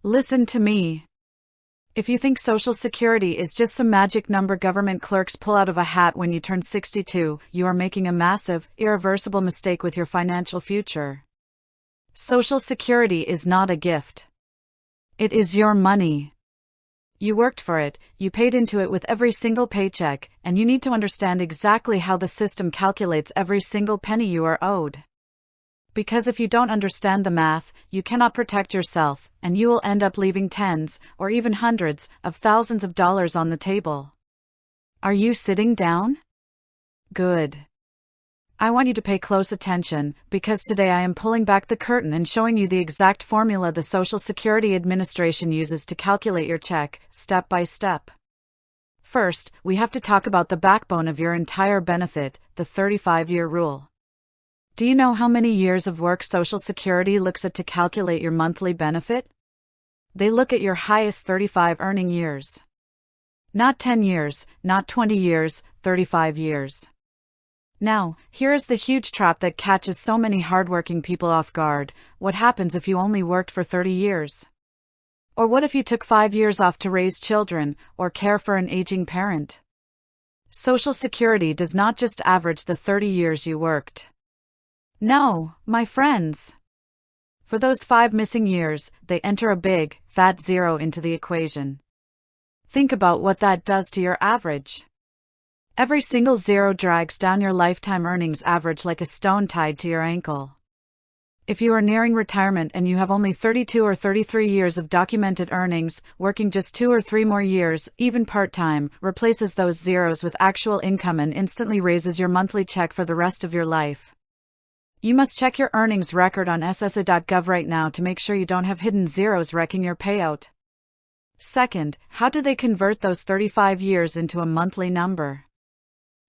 Listen to me. If you think Social Security is just some magic number government clerks pull out of a hat when you turn 62, you are making a massive, irreversible mistake with your financial future. Social Security is not a gift. It is your money. You worked for it, you paid into it with every single paycheck, and you need to understand exactly how the system calculates every single penny you are owed. Because if you don't understand the math, you cannot protect yourself, and you will end up leaving tens, or even hundreds, of thousands of dollars on the table. Are you sitting down? Good. I want you to pay close attention, because today I am pulling back the curtain and showing you the exact formula the Social Security Administration uses to calculate your check, step by step. First, we have to talk about the backbone of your entire benefit, the 35-year rule. Do you know how many years of work Social Security looks at to calculate your monthly benefit? They look at your highest 35 earning years. Not 10 years, not 20 years, 35 years. Now, here is the huge trap that catches so many hardworking people off guard. What happens if you only worked for 30 years? Or what if you took 5 years off to raise children, or care for an aging parent? Social Security does not just average the 30 years you worked. No, my friends. For those 5 missing years, they enter a big, fat zero into the equation. Think about what that does to your average. Every single zero drags down your lifetime earnings average like a stone tied to your ankle. If you are nearing retirement and you have only 32 or 33 years of documented earnings, working just 2 or 3 more years, even part-time, replaces those zeros with actual income and instantly raises your monthly check for the rest of your life. You must check your earnings record on ssa.gov right now to make sure you don't have hidden zeros wrecking your payout. Second, how do they convert those 35 years into a monthly number?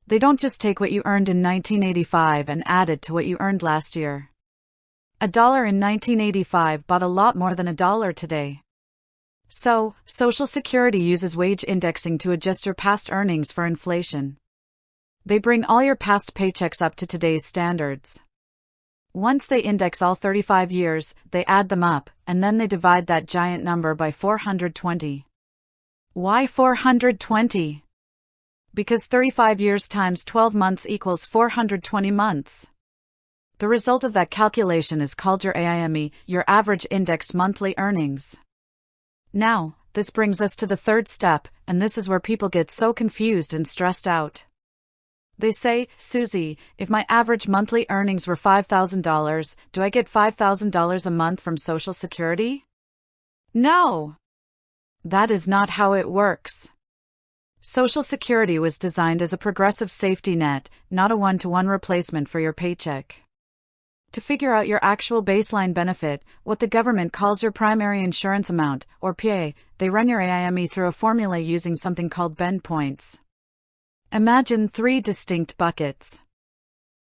They don't just take what you earned in 1985 and add it to what you earned last year. $1 in 1985 bought a lot more than $1 today. So, Social Security uses wage indexing to adjust your past earnings for inflation. They bring all your past paychecks up to today's standards. Once they index all 35 years, they add them up, and then they divide that giant number by 420. Why 420? Because 35 years times 12 months equals 420 months. The result of that calculation is called your AIME, your average indexed monthly earnings. Now, this brings us to the third step, and this is where people get so confused and stressed out. They say, Susie, if my average monthly earnings were $5,000, do I get $5,000 a month from Social Security? No! That is not how it works. Social Security was designed as a progressive safety net, not a one-to-one replacement for your paycheck. To figure out your actual baseline benefit, what the government calls your primary insurance amount, or PA, they run your AIME through a formula using something called bend points. Imagine 3 distinct buckets.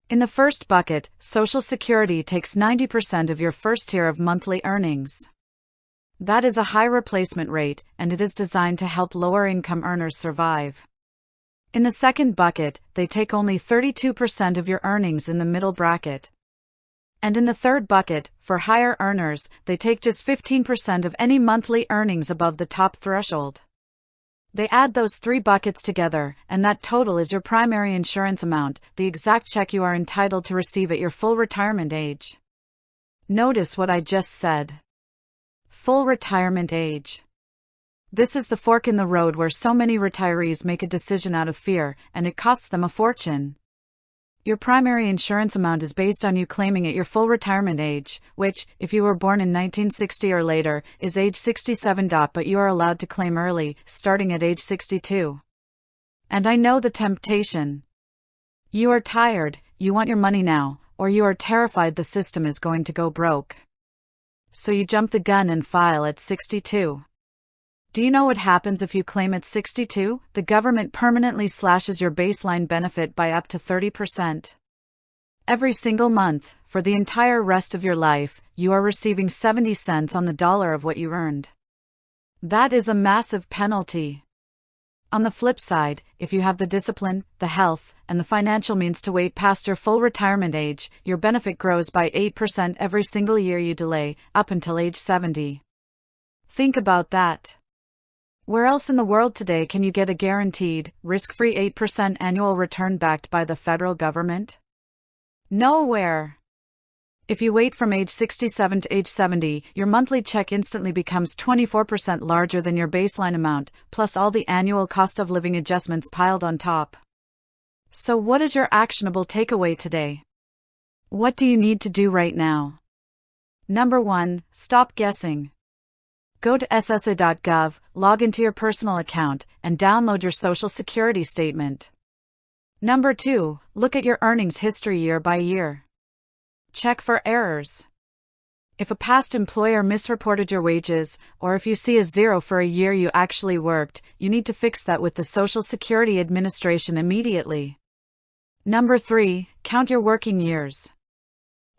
In the first bucket, Social Security takes 90% of your first year of monthly earnings. That is a high replacement rate, and it is designed to help lower-income earners survive. In the second bucket, they take only 32% of your earnings in the middle bracket. And in the third bucket, for higher earners, they take just 15% of any monthly earnings above the top threshold. They add those 3 buckets together, and that total is your primary insurance amount, the exact check you are entitled to receive at your full retirement age. Notice what I just said. Full retirement age. This is the fork in the road where so many retirees make a decision out of fear, and it costs them a fortune. Your primary insurance amount is based on you claiming at your full retirement age, which, if you were born in 1960 or later, is age 67. But you are allowed to claim early, starting at age 62. And I know the temptation. You are tired, you want your money now, or you are terrified the system is going to go broke. So you jump the gun and file at 62. Do you know what happens if you claim at 62? The government permanently slashes your baseline benefit by up to 30%. Every single month, for the entire rest of your life, you are receiving 70 cents on the dollar of what you earned. That is a massive penalty. On the flip side, if you have the discipline, the health, and the financial means to wait past your full retirement age, your benefit grows by 8% every single year you delay, up until age 70. Think about that. Where else in the world today can you get a guaranteed, risk-free 8% annual return backed by the federal government? Nowhere. If you wait from age 67 to age 70, your monthly check instantly becomes 24% larger than your baseline amount, plus all the annual cost of living adjustments piled on top. So what is your actionable takeaway today? What do you need to do right now? Number 1, stop guessing. Go to ssa.gov, log into your personal account, and download your Social Security statement. Number 2, look at your earnings history year by year. Check for errors. If a past employer misreported your wages, or if you see a 0 for a year you actually worked, you need to fix that with the Social Security Administration immediately. Number 3, count your working years.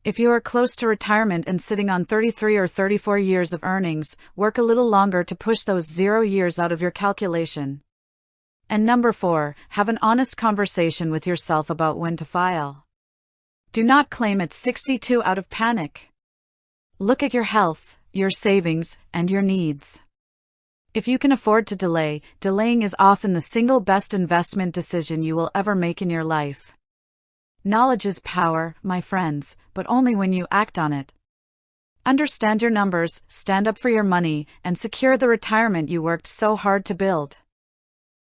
If you are close to retirement and sitting on 33 or 34 years of earnings, work a little longer to push those 0 years out of your calculation. And number 4, have an honest conversation with yourself about when to file. Do not claim at 62 out of panic. Look at your health, your savings, and your needs. If you can afford to delay, delaying is often the single best investment decision you will ever make in your life. Knowledge is power, my friends, but only when you act on it. Understand your numbers, stand up for your money, and secure the retirement you worked so hard to build.